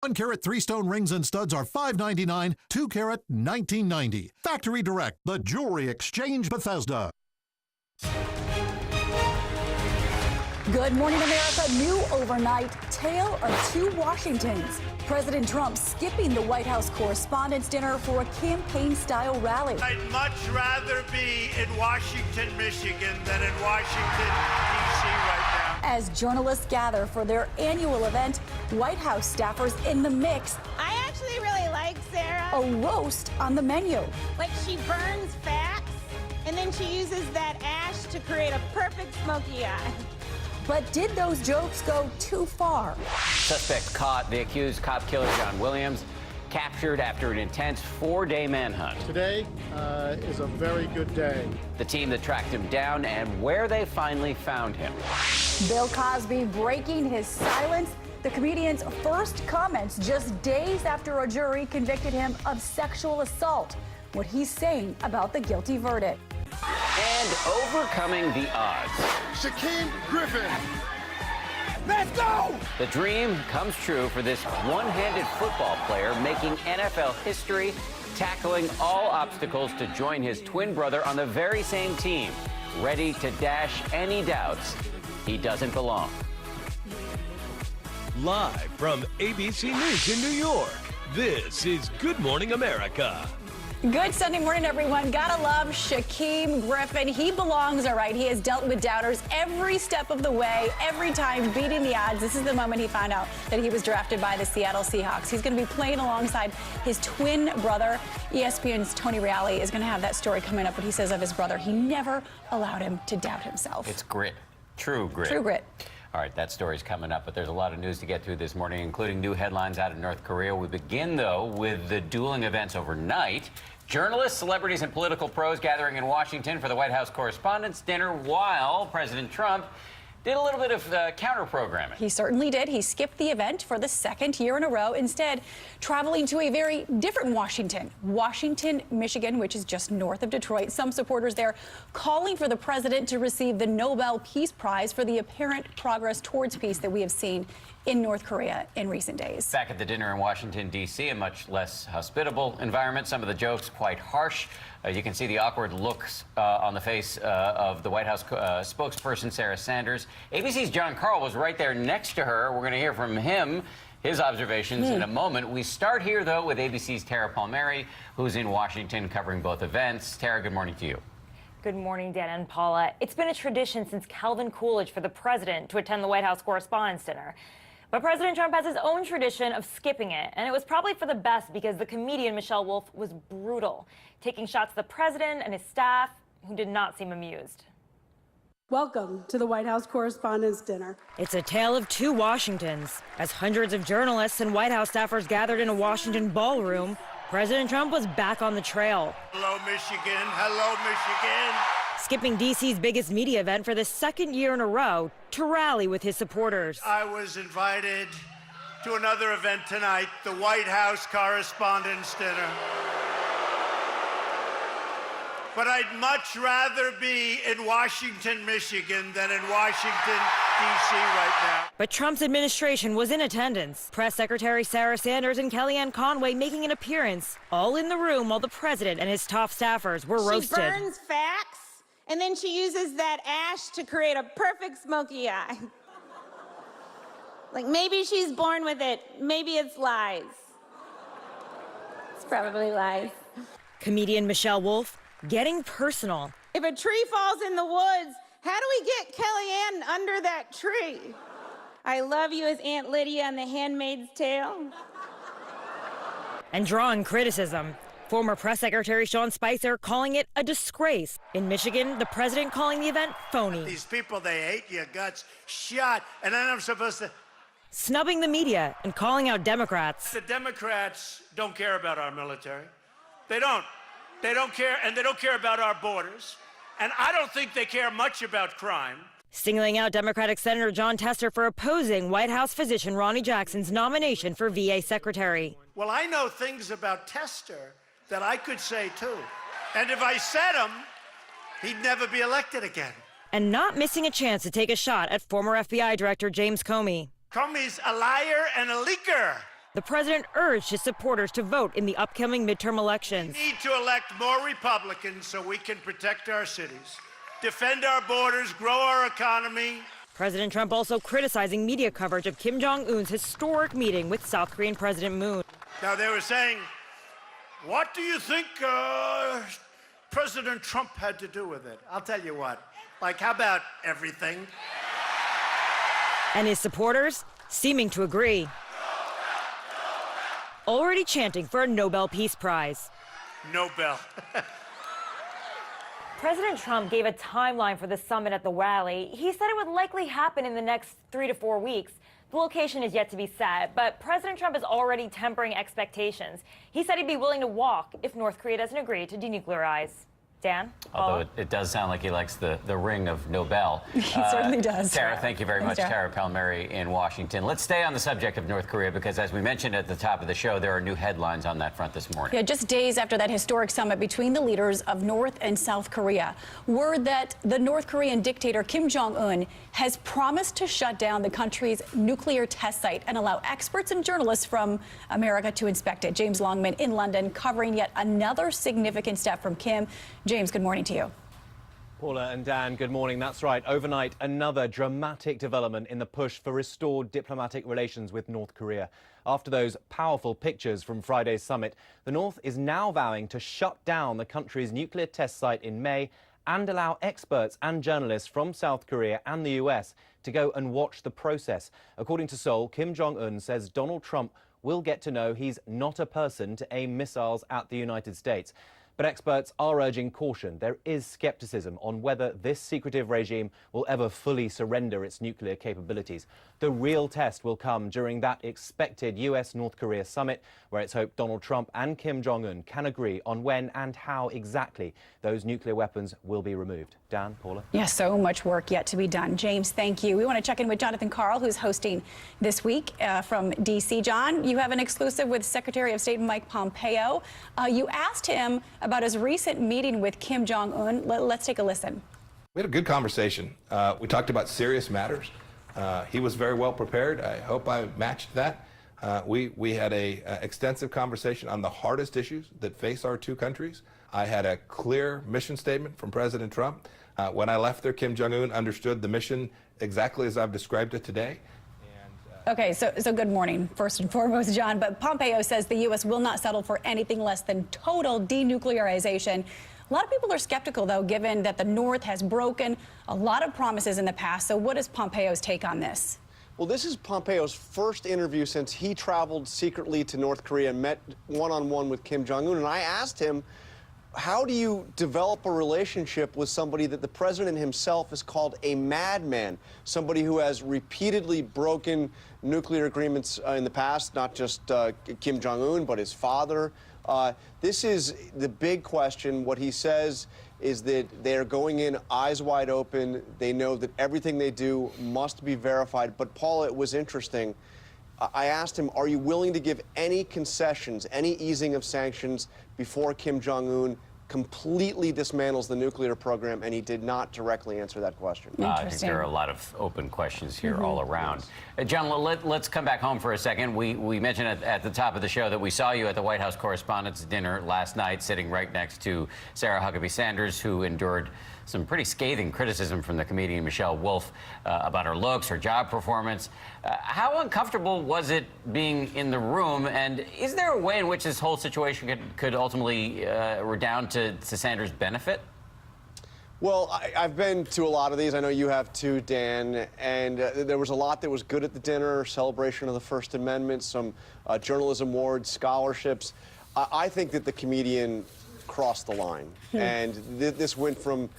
1-carat 3-stone rings and studs are $5.99, 2-carat $19.90. Factory Direct, the Jewelry Exchange, Bethesda. Good morning, America. New overnight tale of two Washingtons. President Trump skipping the White House Correspondents' Dinner for a campaign-style rally. I'd much rather be in Washington, Michigan than in Washington, D.C. right now. As journalists gather for their annual event, White House staffers in the mix. I actually really like Sarah. A roast on the menu. Like, she burns facts, and then she uses that ash to create a perfect smoky eye. But did those jokes go too far? Suspect caught. The accused cop killer, John Williams, captured after an intense 4-day manhunt. Today is a very good day. The team that tracked him down and where they finally found him. Bill Cosby breaking his silence. The comedian's first comments just days after a jury convicted him of sexual assault. What he's saying about the guilty verdict. And overcoming the odds. Shaquem Griffin. Let's go! The dream comes true for this one-handed football player making NFL history, tackling all obstacles to join his twin brother on the very same team, ready to dash any doubts he doesn't belong. Live from ABC News in New York, this is Good Morning America. Good Sunday morning, everyone. Gotta love Shaquem Griffin. He belongs, all right. He has dealt with doubters every step of the way, every time beating the odds. This is the moment he found out that he was drafted by the Seattle Seahawks. He's going to be playing alongside his twin brother. ESPN's Tony Reale is going to have that story coming up. What he says of his brother, he never allowed him to doubt himself. It's grit. True grit. True grit. All right, that story's coming up, but there's a lot of news to get through this morning, including new headlines out of North Korea. We begin, though, with the dueling events overnight. Journalists, celebrities, and political pros gathering in Washington for the White House Correspondents' Dinner, while President Trump did a little bit of counter-programming. He certainly did. He skipped the event for the second year in a row, instead traveling to a very different Washington, Michigan, which is just north of Detroit. Some supporters there calling for the president to receive the Nobel Peace Prize for the apparent progress towards peace that we have seen in North Korea in recent days. Back at the dinner in Washington, D.C., a much less hospitable environment. Some of the jokes quite harsh. You can see the awkward looks on the face of the White House spokesperson, Sarah Sanders. ABC's John Carl was right there next to her. We're going to hear from him, his observations in a moment. We start here, though, with ABC's Tara Palmieri, who's in Washington covering both events. Tara, good morning to you. Good morning, Dan and Paula. It's been a tradition since Calvin Coolidge for the president to attend the White House Correspondents' Dinner. But President Trump has his own tradition of skipping it, and it was probably for the best because the comedian Michelle Wolf was brutal, taking shots at the president and his staff, who did not seem amused. Welcome to the White House Correspondents' Dinner. It's a tale of two Washingtons. As hundreds of journalists and White House staffers gathered in a Washington ballroom, President Trump was back on the trail. Hello, Michigan. Hello, Michigan. Skipping D.C.'s biggest media event for the second year in a row to rally with his supporters. I was invited to another event tonight, the White House Correspondents' Dinner. But I'd much rather be in Washington, Michigan than in Washington, D.C. right now. But Trump's administration was in attendance. Press Secretary Sarah Sanders and Kellyanne Conway making an appearance, all in the room while the president and his top staffers were roasted. She burns facts, and then she uses that ash to create a perfect smoky eye. Like, maybe she's born with it. Maybe it's lies. It's probably lies. Comedian Michelle Wolf getting personal. If a tree falls in the woods, how do we get Kellyanne under that tree? I love you as Aunt Lydia in The Handmaid's Tale. And drawing criticism. Former Press Secretary Sean Spicer calling it a disgrace. In Michigan, the president calling the event phony. These people, they hate your guts. Shut. And then I'm supposed to... Snubbing the media and calling out Democrats. The Democrats don't care about our military. They don't. They don't care, and they don't care about our borders. And I don't think they care much about crime. Singling out Democratic Senator John Tester for opposing White House physician Ronnie Jackson's nomination for VA Secretary. Well, I know things about Tester that I could say, too. And if I said them, he'd never be elected again. And not missing a chance to take a shot at former FBI Director James Comey. Comey's a liar and a leaker. The president urged his supporters to vote in the upcoming midterm elections. We need to elect more Republicans so we can protect our cities, defend our borders, grow our economy. President Trump also criticizing media coverage of Kim Jong-un's historic meeting with South Korean President Moon. Now, they were saying, what do you think President Trump had to do with it? I'll tell you what. Like, how about everything? And his supporters seeming to agree. Already chanting for a Nobel Peace Prize. Nobel. President Trump gave a timeline for the summit at the rally. He said it would likely happen in the next 3 to 4 weeks. The location is yet to be set, but President Trump is already tempering expectations. He said he'd be willing to walk if North Korea doesn't agree to denuclearize. Dan? Although it does sound like he likes the ring of Nobel. He certainly does. Tara, thank you very much. Tara. Tara Palmieri in Washington. Let's stay on the subject of North Korea because, as we mentioned at the top of the show, there are new headlines on that front this morning. Yeah, just days after that historic summit between the leaders of North and South Korea, word that the North Korean dictator Kim Jong-un has promised to shut down the country's nuclear test site and allow experts and journalists from America to inspect it. James Longman in London covering yet another significant step from Kim. James, good morning to you. Paula and Dan, good morning. That's right. Overnight, another dramatic development in the push for restored diplomatic relations with North Korea. After those powerful pictures from Friday's summit, the North is now vowing to shut down the country's nuclear test site in May and allow experts and journalists from South Korea and the US to go and watch the process. According to Seoul, Kim Jong-un says Donald Trump will get to know he's not a person to aim missiles at the United States. But experts are urging caution. There is skepticism on whether this secretive regime will ever fully surrender its nuclear capabilities. The real test will come during that expected US-North Korea summit, where it's hoped Donald Trump and Kim Jong-un can agree on when and how exactly those nuclear weapons will be removed. Dan, Paula? Yes, so much work yet to be done. James, thank you. We want to check in with Jonathan Karl, who's hosting this week from D.C. John, you have an exclusive with Secretary of State Mike Pompeo. You asked him about his recent meeting with Kim Jong-un. Let's take a listen. We had a good conversation. We talked about serious matters. He was very well prepared. I hope I matched that. We had a extensive conversation on the hardest issues that face our two countries. I had a clear mission statement from President Trump. When I left there, Kim Jong-un understood the mission exactly as I've described it today. Okay, so good morning, first and foremost, John. But Pompeo says the U.S. will not settle for anything less than total denuclearization. A lot of people are skeptical, though, given that the North has broken a lot of promises in the past. So what is Pompeo's take on this? Well, this is Pompeo's first interview since he traveled secretly to North Korea and met one-on-one with Kim Jong-un. And I asked him, how do you develop a relationship with somebody that the president himself has called a madman, somebody who has repeatedly broken nuclear agreements in the past, not just Kim Jong-un, but his father? This is the big question. What he says is that they're going in eyes wide open. They know that everything they do must be verified. But, Paula, it was interesting. I asked him, are you willing to give any concessions, any easing of sanctions before Kim Jong-un completely dismantles the nuclear program? And he did not directly answer that question. I think there are a lot of open questions here all around. John, let's come back home for a second. We mentioned at the top of the show that we saw you at the White House Correspondents' Dinner last night, sitting right next to Sarah Huckabee Sanders, who endured some pretty scathing criticism from the comedian Michelle Wolf about her looks, her job performance. How uncomfortable was it being in the room? And is there a way in which this whole situation could ultimately redound to Sanders' benefit? Well, I've been to a lot of these. I know you have too, Dan. And there was a lot that was good at the dinner, celebration of the First Amendment, some journalism awards, scholarships. I think that the comedian crossed the line. And this went from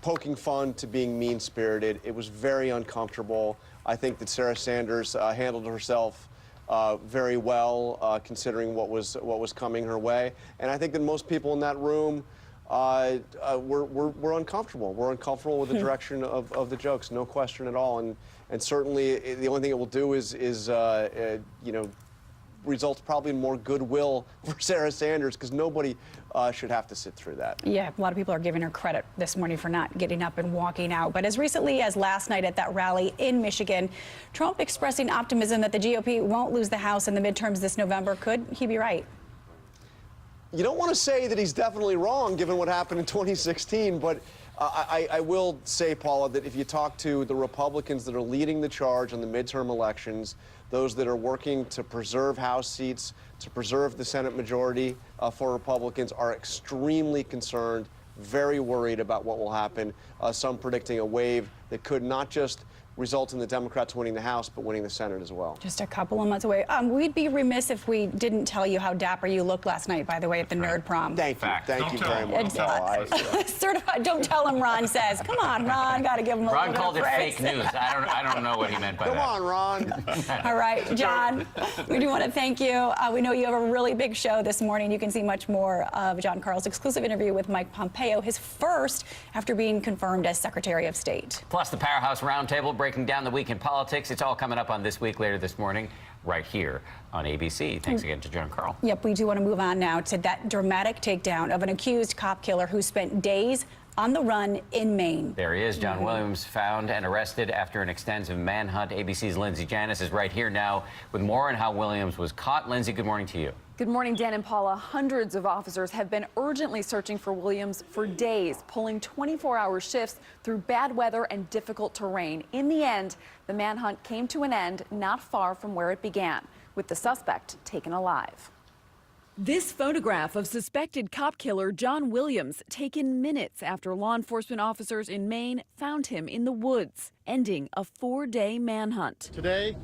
poking fun to being mean-spirited. It was very uncomfortable. I think that Sarah Sanders handled herself very well, considering what was coming her way. And I think that most people in that room we're uncomfortable. We're uncomfortable with the direction of the jokes, no question at all. And certainly the only thing it will do is you know, results probably in more goodwill for Sarah Sanders, because nobody should have to sit through that. Yeah, a lot of people are giving her credit this morning for not getting up and walking out. But as recently as last night at that rally in Michigan, Trump expressing optimism that the GOP won't lose the House in the midterms this November. Could he be right? You don't want to say that he's definitely wrong given what happened in 2016, but I will say, Paula, that if you talk to the Republicans that are leading the charge on the midterm elections, those that are working to preserve House seats, to preserve the Senate majority for Republicans, are extremely concerned, very worried about what will happen. Some predicting a wave that could not just result in the Democrats winning the House, but winning the Senate as well. Just a couple of months away. We'd be remiss if we didn't tell you how dapper you looked last night, by the way, at the Nerd Prom. Thank you. Thank you very much. Certified, don't tell him, Ron says. Come on, Ron, got to give him a Ron little called bit it of fake praise. news. I don't know what he meant by that. Come on, Ron. All right, John, we do want to thank you. We know you have a really big show this morning. You can see much more of John Karl's exclusive interview with Mike Pompeo, his first after being confirmed as Secretary of State. Plus the Powerhouse Roundtable breaking down the week in politics. It's all coming up on This Week later this morning, right here on ABC. Thanks again to John Karl. Yep, we do want to move on now to that dramatic takedown of an accused cop killer who spent days on the run in Maine. There he is, John Williams, found and arrested after an extensive manhunt. ABC's Lindsay Janis is right here now with more on how Williams was caught. Lindsay, good morning to you. Good morning, Dan and Paula. Hundreds of officers have been urgently searching for Williams for days, pulling 24-hour shifts through bad weather and difficult terrain. In the end, the manhunt came to an end not far from where it began, with the suspect taken alive. This photograph of suspected cop killer John Williams taken minutes after law enforcement officers in Maine found him in the woods, ending a 4-day manhunt. Today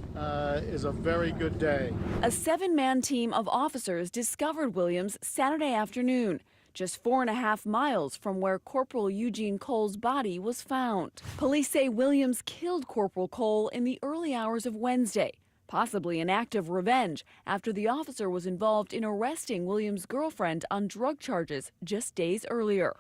is a very good day. A 7-man team of officers discovered Williams Saturday afternoon, just 4.5 miles from where Corporal Eugene Cole's body was found. Police say Williams killed Corporal Cole in the early hours of Wednesday, possibly an act of revenge after the officer was involved in arresting Williams' girlfriend on drug charges just days earlier.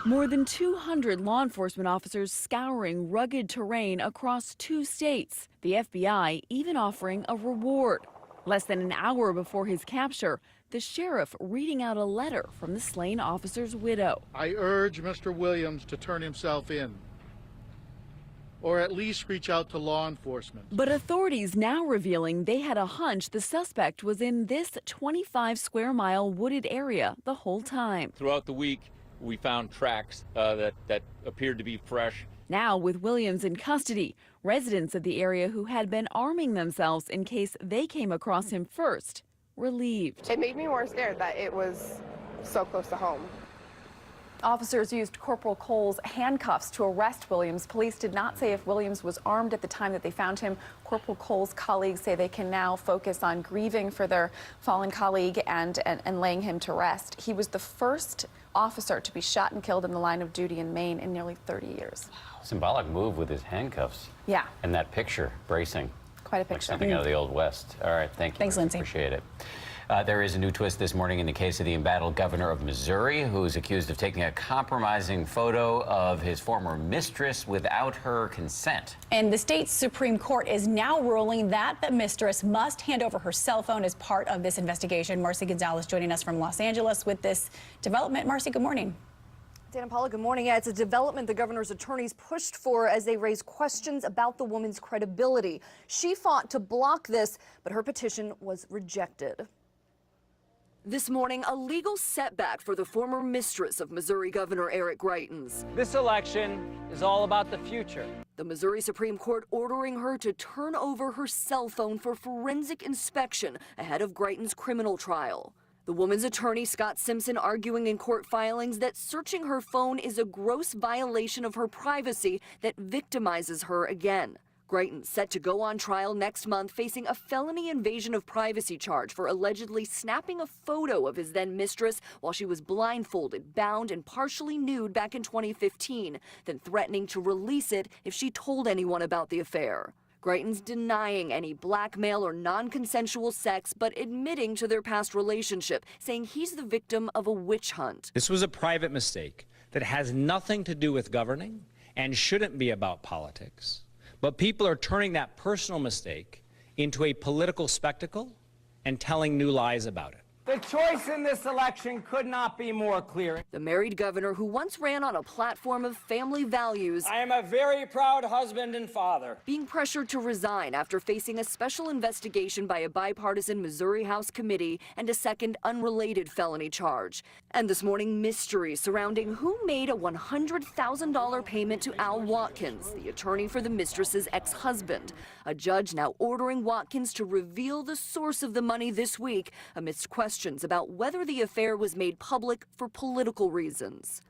More than 200 law enforcement officers scouring rugged terrain across 2 states, the FBI even offering a reward. Less than an hour before his capture, the sheriff reading out a letter from the slain officer's widow. I urge Mr. Williams to turn himself in, or at least reach out to law enforcement. But authorities now revealing they had a hunch the suspect was in this 25-square-mile wooded area the whole time. Throughout the week, we found tracks that appeared to be fresh. Now, with Williams in custody, residents of the area who had been arming themselves in case they came across him first, relieved. It made me more scared that it was so close to home. Officers used Corporal Cole's handcuffs to arrest Williams. Police did not say if Williams was armed at the time that they found him. Corporal Cole's colleagues say they can now focus on grieving for their fallen colleague and laying him to rest. He was the first officer to be shot and killed in the line of duty in Maine in nearly 30 years. Wow. Symbolic move with his handcuffs. Yeah. And that picture, bracing. Quite a Like picture. something out of the Old West. All right, thank you. Thanks, Lindsay. Appreciate it. There is a new twist this morning in the case of the embattled governor of Missouri, who is accused of taking a compromising photo of his former mistress without her consent. And the state's Supreme Court is now ruling that the mistress must hand over her cell phone as part of this investigation. Marcy Gonzalez joining us from Los Angeles with this development. Marcy, good morning. Dan and Paula, good morning. Yeah, it's a development the governor's attorneys pushed for as they raise questions about the woman's credibility. She fought to block this, but her petition was rejected. This morning, a legal setback for the former mistress of Missouri Governor Eric Greitens. This election is all about the future. The Missouri Supreme Court ordering her to turn over her cell phone for forensic inspection ahead of Greitens' criminal trial. The woman's attorney, Scott Simpson, arguing in court filings that searching her phone is a gross violation of her privacy that victimizes her again. Greitens set to go on trial next month, facing a felony invasion of privacy charge for allegedly snapping a photo of his then mistress while she was blindfolded, bound, and partially nude back in 2015, then threatening to release it if she told anyone about the affair. Greitens denying any blackmail or non-consensual sex, but admitting to their past relationship, saying he's the victim of a witch hunt. This was a private mistake that has nothing to do with governing and shouldn't be about politics. But people are turning that personal mistake into a political spectacle, and telling new lies about it. The choice in this election could not be more clear. The married governor who once ran on a platform of family values. I am a very proud husband and father. Being pressured to resign after facing a special investigation by a bipartisan Missouri House committee and a second unrelated felony charge. And this morning, mystery surrounding who made a $100,000 payment to Al Watkins, the attorney for the mistress's ex-husband. A judge now ordering Watkins to reveal the source of the money this week amidst questions about whether the affair was made public for political reasons.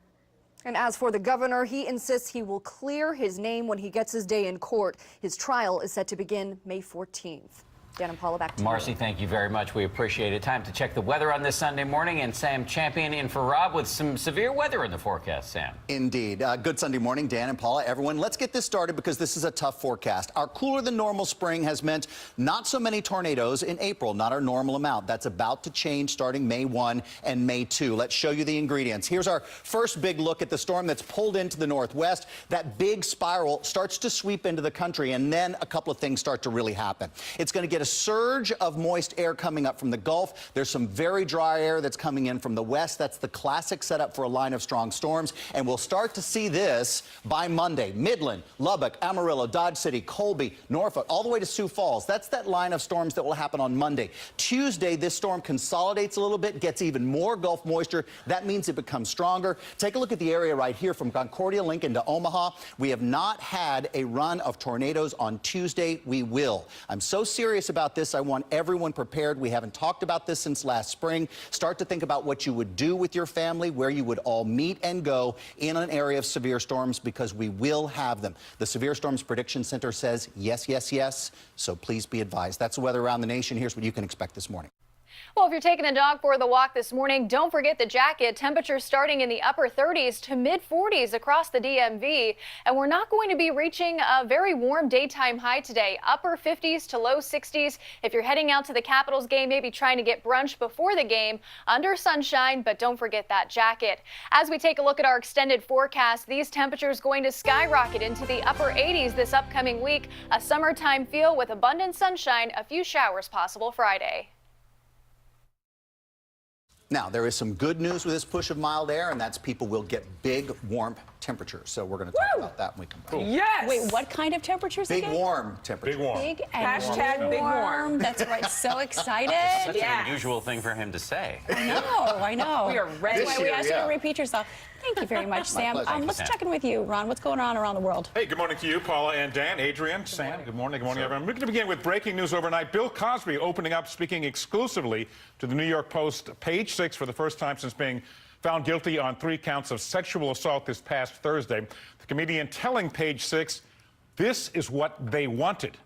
And as for the governor, he insists he will clear his name when he gets his day in court. His trial is set to begin May 14th. Dan and Paula, back to you. Marcy, thank you very much. We appreciate it. Time to check the weather on this Sunday morning. And Sam Champion in for Rob with some severe weather in the forecast, Sam. Indeed. Good Sunday morning, Dan and Paula. Everyone, let's get this started because this is a tough forecast. Our cooler than normal spring has meant not so many tornadoes in April, not our normal amount. That's about to change starting May 1 and May 2. Let's show you the ingredients. Here's our first big look at the storm that's pulled into the northwest. That big spiral starts to sweep into the country, and then a couple of things start to really happen. It's going to get a surge of moist air coming up from the Gulf. There's some very dry air that's coming in from the west. That's the classic setup for a line of strong storms. And we'll start to see this by Monday. Midland, Lubbock, Amarillo, Dodge City, Colby, Norfolk, all the way to Sioux Falls. That's that line of storms that will happen on Monday. Tuesday, this storm consolidates a little bit, gets even more Gulf moisture. That means it becomes stronger. Take a look at the area right here from Concordia, Lincoln to Omaha. We have not had a run of tornadoes on Tuesday. We will. I'm so serious about this. I want everyone prepared. We haven't talked about this since last spring. Start to think about what you would do with your family, where you would all meet and go in an area of severe storms, because we will have them. The Severe Storms Prediction Center says yes, yes, yes. So please be advised. That's the weather around the nation. Here's what you can expect this morning. Well, if you're taking the dog for the walk this morning, don't forget the jacket. Temperatures starting in the upper 30s to mid 40s across the DMV. And we're not going to be reaching a very warm daytime high today. Upper 50s to low 60s. If you're heading out to the Capitals game, maybe trying to get brunch before the game, under sunshine, but don't forget that jacket. As we take a look at our extended forecast, these temperatures going to skyrocket into the upper 80s this upcoming week. A summertime feel with abundant sunshine, a few showers possible Friday. Now, there is some good news with this push of mild air, and that's people will get big, warm temperatures. So we're going to talk about that when we come back. Yes! Wait, what kind of temperatures Big, again? warm temperatures. Big warm. Big and Hashtag warm. big warm. That's right. So excited. Such an unusual thing for him to say. I know. We are ready. That's why we asked you to repeat yourself. Thank you very much, Sam. Let's check in with you, Ron. What's going on around the world? Hey, good morning to you, Paula and Dan, Adrian, Sam. Good morning, everyone. We're going to begin with breaking news overnight. Bill Cosby opening up, speaking exclusively to the New York Post, page 6, for the first time since being found guilty on 3 counts of sexual assault this past Thursday. The comedian telling page 6, this is what they wanted.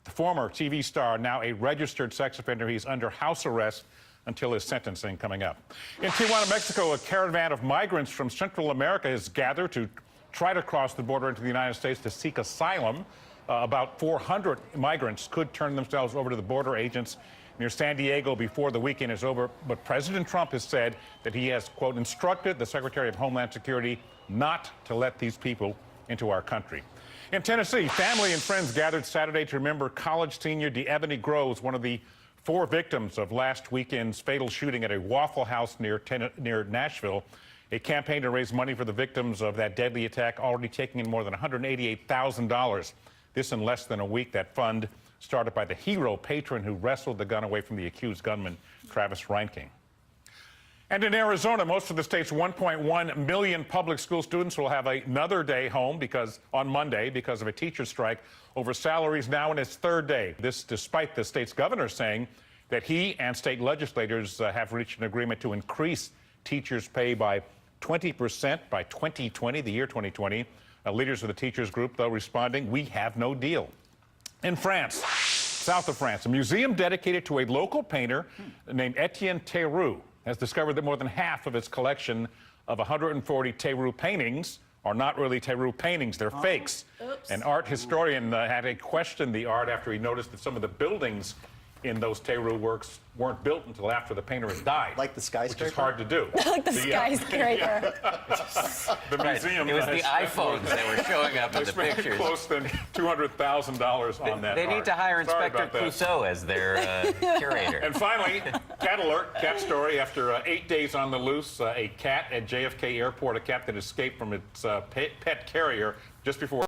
The former TV star, now a registered sex offender, he's under house arrest until his sentencing coming up. In Tijuana, Mexico, a caravan of migrants from Central America has gathered to try to cross the border into the United States to seek asylum. About 400 migrants could turn themselves over to the border agents near San Diego before the weekend is over. But President Trump has said that he has, quote, instructed the Secretary of Homeland Security not to let these people into our country. In Tennessee, family and friends gathered Saturday to remember college senior DeEvany Groves, one of the 4 victims of last weekend's fatal shooting at a Waffle House near Nashville. A campaign to raise money for the victims of that deadly attack already taking in more than $188,000. This in less than a week. That fund started by the hero patron who wrestled the gun away from the accused gunman, Travis Reinking. And in Arizona, most of the state's 1.1 million public school students will have another day home on Monday because of a teacher strike over salaries now in its 3rd day. This despite the state's governor saying that he and state legislators have reached an agreement to increase teachers' pay by 20% by 2020, the year 2020. Leaders of the teachers group, though, responding, we have no deal. In France, south of France, a museum dedicated to a local painter named Etienne Theroux has discovered that more than half of its collection of 140 Theroux paintings are not really Theroux paintings, they're fakes. Oops. An art historian had to question the art after he noticed that some of the buildings in those Teru works weren't built until after the painter had died. Like the skyscraper? Which is hard to do. Like the skyscraper. The museum. It was the iPhones that were showing up in the spent pictures. close than $200,000 on that. They need to hire Inspector Clouseau as their curator. And finally, cat alert, cat story. After 8 days on the loose, a cat at JFK Airport, a cat that escaped from its pet carrier just before